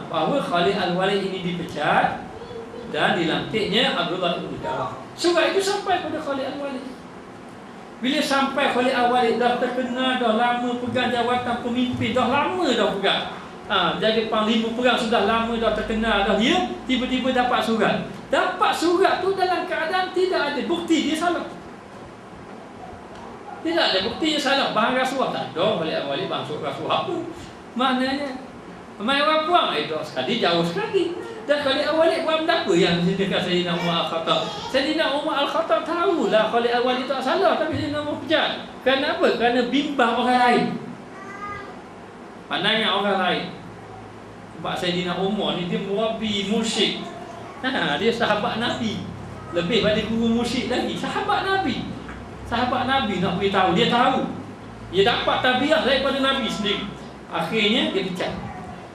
bahawa Khalid Al-Walid ini dipecat, dan dilantiknya Abdullah Ibn Jarrah. Surat itu sampai pada Khalid Al-Walid. Bila sampai Khalid Al-Walid dah terkenal, dah lama pegang jawatan pemimpin, dah lama dah pegang, jadi panglima perang sudah lama, dah terkenal dah, dia tiba-tiba dapat surat. Dapat surat tu dalam keadaan tidak ada bukti dia salah. Tidak ada bukti dia salah. Bahan rasuah tak ada. Balik bahan rasuah apa? Maknanya main orang puang itu sekali jauh sekali. Dan Khalid Al-Walid buat apa yang disediakan Sayyidina Umar Al-Khattab? Sayyidina Umar Al-Khattab tahulah Khalid Al-Walid tak salah, tapi Sayyidina Umar pecat. Kerana apa? Kerana bimbang orang lain, pandangan orang lain. Sebab Sayyidina Umar ni dia murabi musyrik. Dia sahabat Nabi, lebih pada guru musyrik lagi. Sahabat Nabi nak beritahu, dia tahu, dia dapat tabiat daripada Nabi sendiri. Akhirnya dia pecat.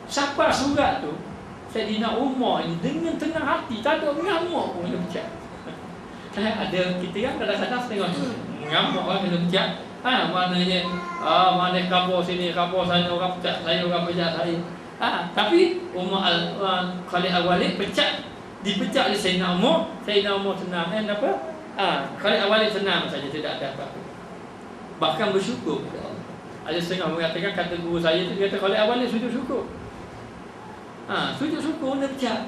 Siapa surat tu? Sayyidina Umar ni dengan tenang hati, tak ada mengamuk pun dia pecat. Ada kita kan kadang-kadang tengok mengamuk orang kena pecat. Maknanya mana kabur sini, kabur sana, orang pecat saya, orang pecat saya. Tapi Khalid Al-Walid dipecat oleh Sayyidina Umar. Sayyidina Umar tenang, apa? Khalid Al-Walid senang saja, tidak ada apa-apa. Bahkan bersyukur kepada Allah. Ada setengah mengatakan, kata guru saya tu, kata Khalid Al-Walid sujud syukur. Sujud syukur dia pecat.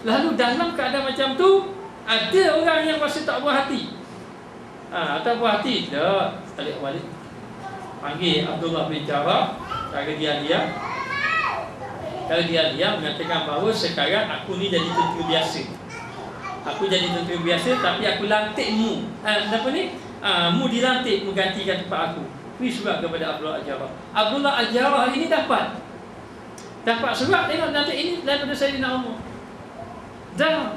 Lalu dalam keadaan macam tu, ada orang yang rasa tak puas hati. Tak puas hati, tak. Khalid Al-Walid panggil Abdullah bin Jarrah, cara dia mengatakan bahawa sekarang aku ni jadi tentera biasa. Aku jadi tentera biasa, tapi aku lantikmu. Apa ni? Mu dilantik menggantikan tempat aku. Beri surat kepada Abdullah Al-Jarrah. Abdullah Al-Jarrah ini dapat surat, tengok nanti ini daripada Sayyidina Umar. Dah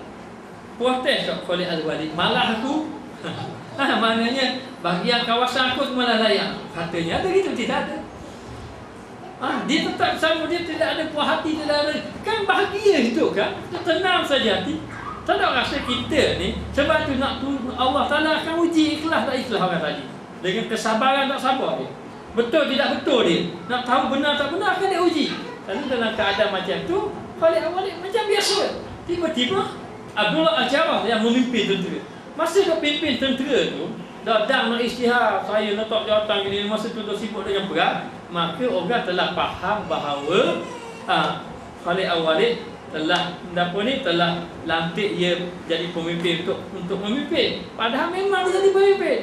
protes tak Khalid Al-Walid, malah aku maknanya bahagian kawasan aku malah layak. Katanya ada gitu, tidak ada. Dia tetap sama, dia tidak ada puas hati, tidak ada. Kan bahagia itu kan, tenang saja hati. Tak ada rasa kita ni. Sebab tu Allah Ta'ala akan uji ikhlas tak ikhlas orang tadi, dengan kesabaran tak sabar dia, betul tidak betul dia, nak tahu benar tak benar akan dia uji. Lalu dalam keadaan macam tu, Khalid Al-Walid macam biasa, tiba-tiba Abdullah Al-Jarrah yang memimpin tentera. Masa dia pimpin tentera tu, datang nak isytihar, saya letak jawatan gini, masa tu dah sibuk dengan perang. Maka orang telah faham bahawa Khalid Al-Walid telah lantik dia jadi pemimpin untuk memimpin. Padahal memang dia jadi pemimpin.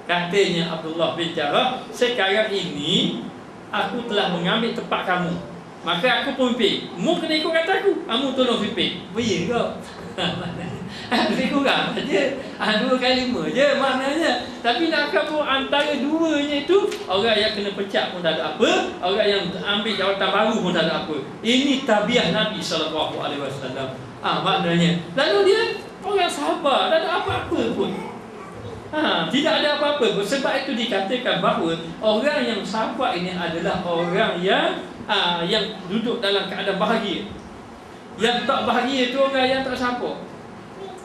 Katanya Abdullah bin Jarrah, sekarang ini aku telah mengambil tempat kamu, maka aku pemimpin. Mu kena ikut kata aku, kamu tolong pimpin. Boleh ke? Lebih kurang je 2x5 je maknanya. Tapi nak kabur antara duanya itu, orang yang kena pecat pun tak ada apa, orang yang ambil jawatan baru pun tak ada apa. Ini tabiat Nabi SAW. Maknanya. Lalu dia orang sahabat, tak ada apa-apa pun. Tidak ada apa-apa. Sebab itu dikatakan bahawa orang yang sahabat ini adalah orang yang duduk dalam keadaan bahagia. Yang tak bahagia itu orang yang tak sabar.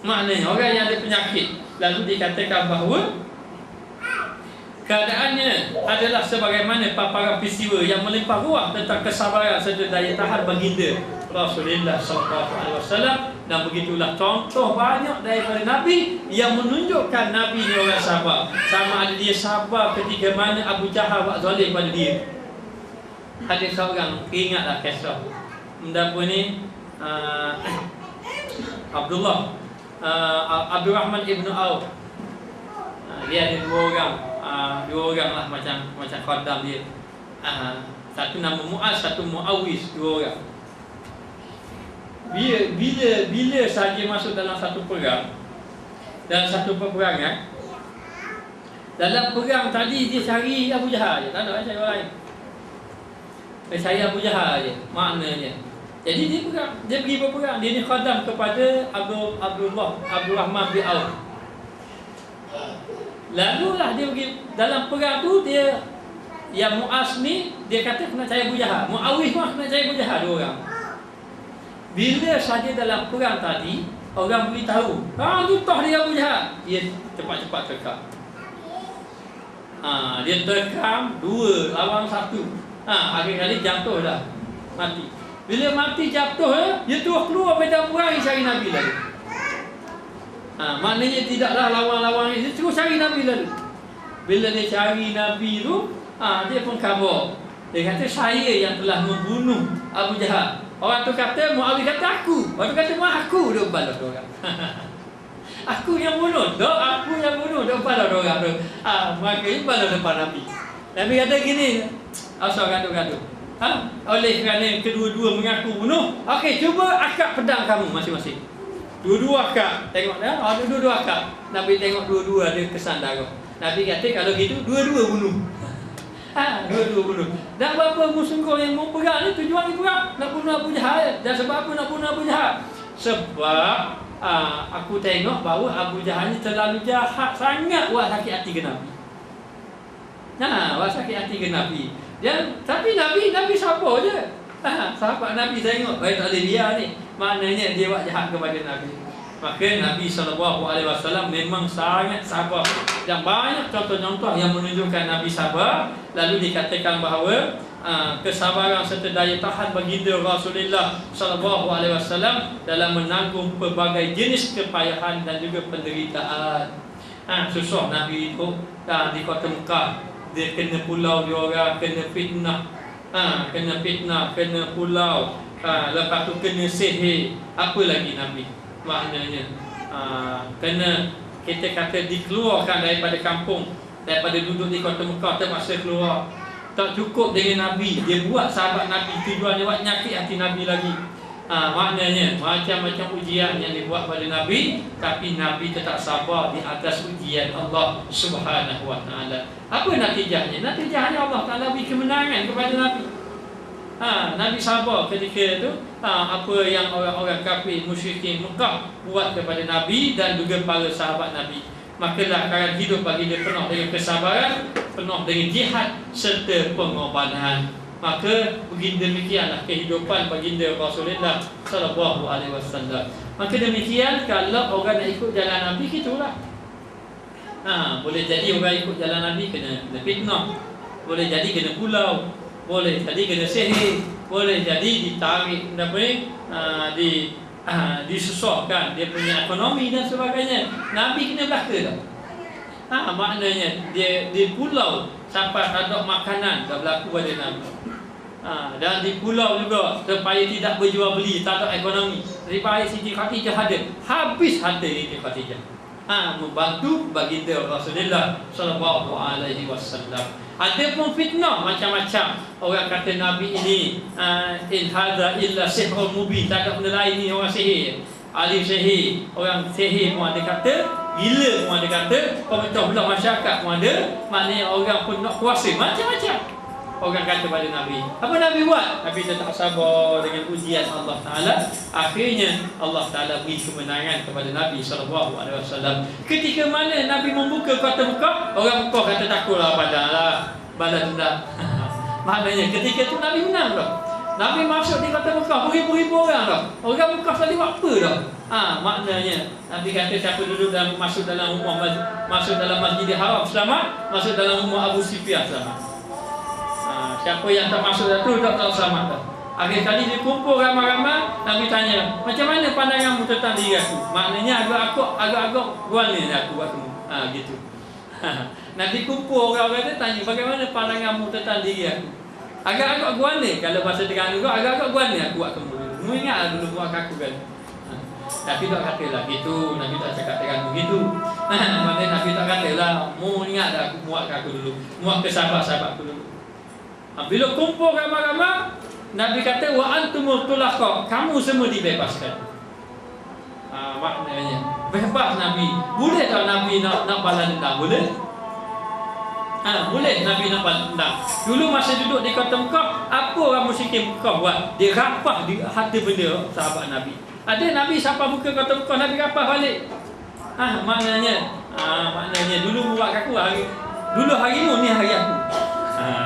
Maknanya orang yang ada penyakit. Lalu dikatakan bahawa keadaannya adalah sebagaimana paparan peristiwa yang melimpah ruah tentang kesabaran serta daya tahan baginda Rasulullah SAW. Dan begitulah contoh banyak daripada Nabi yang menunjukkan Nabi ni orang sabar. Sama ada dia sabar ketika mana Abu Jahal buat zalim pada dia. Ada seorang, ingatlah kisah apa ni, Abdurrahman Ibn Auf. Dia ada dua orang dua orang lah macam khaddam dia. Satu nama Muaz, satu Muawiz, dua orang. Bila saja masuk dalam satu perang, dalam satu peperangan, dalam perang tadi dia cari Abu Jahal je, tak ada cari orang lain. Dia cari Abu Jahal je, maknanya. Jadi dia pergi berperang, dia ni khaddam kepada Abdul Rahman bin Auf. Lalulah dia pergi dalam perang tu, dia yang Muaz ni dia kata kena cari Abu Jahal, Muawiz pun kena cari Abu Jahal, dua orang. Bila saja dalam perang tadi orang beritahu, tu tah dia Abu Jahal, dia cepat-cepat terkam. Dia terkam dua lawan satu. Akhir-akhir jatuh dah, mati. Bila mati jatuh, dia terus keluar medan perang cari Nabi lagi. Maknanya tidaklah lawan-lawan dia terus cari Nabi lalu. Bila dia cari Nabi tu, dia pun khabar. Dia kata saya yang telah membunuh Abu Jahal. Orang tu kata, Muawiz kata aku. Orang tu kata aku. Dia balas orang. Aku yang bunuh. Aku yang bunuh. Dia balas orang tu. Makanya balas depan Nabi. Nabi kata gini, asal gaduh-gaduh. Oleh kerana kedua-dua mengaku bunuh, okey, cuba akak pedang kamu masing-masing. Dua-dua akak. Tengok dah, ada dua-dua akak. Nabi tengok dua-dua ada kesan darah. Nabi kata kalau gitu dua-dua bunuh. Dua-dua bunuh. Dan berapa musuh kau yang mau perang ni tujuan dia perang nak bunuh Abu Jahal. Dan sebab apa nak bunuh Abu Jahal? Sebab aku tengok bahawa Abu Jahal ni terlalu jahat sangat buat sakit hati ke Nabi. Buat sakit hati ke Nabi. Tapi Nabi sabar je. Sahabat Nabi tengok, tak boleh biar ni. Maknanya dia buat jahat kepada Nabi. Maka Nabi SAW memang sangat sabar. Dan banyak contoh-contoh yang menunjukkan Nabi sabar. Lalu dikatakan bahawa kesabaran serta daya tahan baginda Rasulullah SAW dalam menanggung pelbagai jenis kepayahan dan juga penderitaan. Susah Nabi itu di kota Mekah. Dia kena pulau dia orang, kena fitnah. Kena pulau. Lepas tu kena sihir. Apa lagi Nabi? Maknanya kena, kita kata dikeluarkan daripada kampung, daripada duduk di kota Mekah, terpaksa keluar. Tak cukup dengan Nabi, dia buat sahabat Nabi, tujuan dia buat nyakit hati Nabi lagi. Maknanya macam-macam ujian yang dibuat pada Nabi, tapi Nabi tetap sabar di atas ujian Allah Subhanahu Wa Taala. Apa natijahnya? Natijahnya Allah Taala beri kemenangan kepada Nabi. Nabi sabar ketika itu apa yang orang-orang kafir musyrikin Mekah buat kepada Nabi dan juga para sahabat Nabi. Makalah akan hidup baginda penuh dengan kesabaran, penuh dengan jihad serta pengorbanan. Maka begini demikianlah kehidupan baginda Rasulullah sallallahu alaihi wasallam. Maka demikian kalau orang nak ikut jalan Nabi, gitulah. Boleh jadi orang ikut jalan Nabi kena fitnah, boleh jadi kena pulau, boleh jadi kena sihir, boleh jadi ditarik disusahkan dia punya ekonomi dan sebagainya. Nabi kena belaka dah. Maknanya dia di pulau sampai tak ada makanan dah berlaku pada Nabi. Dan di pulau juga supaya tidak berjual beli, tak ada ekonomi. Riwayat Siti Khadijah ada, habis harta Siti Khadijah. Membantu baginda Rasulullah sallallahu alaihi wasallam. Ada pun fitnah macam-macam. Orang kata Nabi ini in hadza illa sihrun mubin, tak ada benda lain ni, orang sihir, ahli sihir. Orang sihir pun ada kata, gila pun ada kata, pemerintah belah masyarakat pun ada. Maknanya orang pun nak kuasa, macam-macam orang kata pada Nabi. Apa Nabi buat? Nabi tetap sabar dengan ujian Allah Ta'ala. Akhirnya Allah Ta'ala beri kemenangan kepada Nabi SAW. Ketika mana Nabi membuka kota Mekah, orang Mekah kata takutlah padahlah balas dendam. Maknanya ketika itu Nabi menang dah. Nabi masuk di kota Mekah, beribu-ribu orang dah. Orang Mekah tadi buat apa dah? Maknanya Nabi kata siapa duduk dalam, masuk dalam rumah, masuk dalam Masjidil Haram selamat, masuk dalam rumah Abu Sufyan selamat. Siapa yang tak masuk tu tak tahu selamat dah. Akhir kali dia kumpul ramai-ramai, Nabi tanya, macam mana pandanganmu tentang diri aku? Maknanya agak-agak guana aku buat kamu. Gitu. Nabi kumpul orang-orang dia tanya, bagaimana pandanganmu tentang diri aku? Agak-agak guana, kalau bahasa Terengganu juga agak-agak guana aku buat kamu. Kamu ingat dulu buat aku kan? Nabi tak katalah gitu, Nabi tak cakap begitu. Maknanya Nabi tak katalah mu ingat dah aku muat aku dulu, muat ke sahabat-sahabatku dulu. Bila kumpul ramai-ramai, Nabi kata wa antumul tulaqa, kamu semua dibebaskan. Maknanya bebas Nabi. Boleh tak Nabi nak balas dendam? Boleh? Boleh Nabi nak balas dendam. Dulu masa duduk di kota Mekah, apa orang musyrikin Mekah buat? Dia rapah di harta benda sahabat Nabi. Ada Nabi sampai muka kota Mekah, Nabi rapah balik. Maknanya dulu buat aku hari, dulu harimu ni hari aku.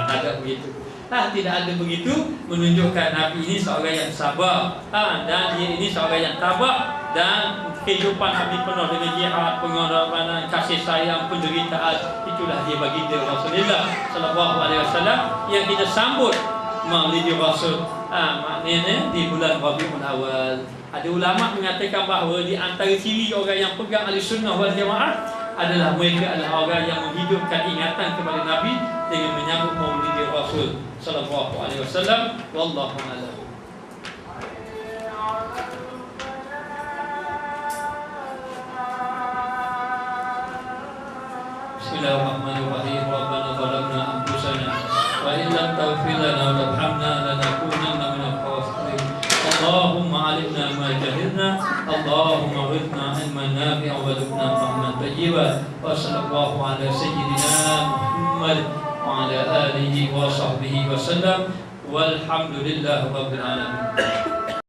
Tak ada begitu. Tidak ada begitu, menunjukkan Nabi ini seorang yang sabar, dan dia ini seorang yang tabah, dan kehidupan Nabi penuh dengan jihad, pengorbanan, kasih sayang, penderitaan. Itulah dia baginda Rasulullah sallallahu alaihi wasallam yang kita sambut Maulid Rasul. Maknanya di bulan Rabiul Awal. Ada ulama mengatakan bahawa di antara ciri orang yang pegang Ahlussunnah wal Jamaah adalah mereka adalah orang yang menghidupkan ingatan kepada Nabi dengan menyambut Maulid Rasul sallallahu alaihi wasallam. Wallahu a'lam. Bismillahirrahmanirrahim. Rabbana zalamna anfusana wa in lam taghfir lana wa tarhamna lanakunanna minal khasirin. Allahumma 'allimna ma jahilna, Allahumma ghfirna 'ilman nafi'an wa rzuqna fahman tayyiban. Wa sallallahu ala sayyidina Muhammad wa ala alihi wa sahbihi wa sallam. Walhamdulillahi rabbil alamin.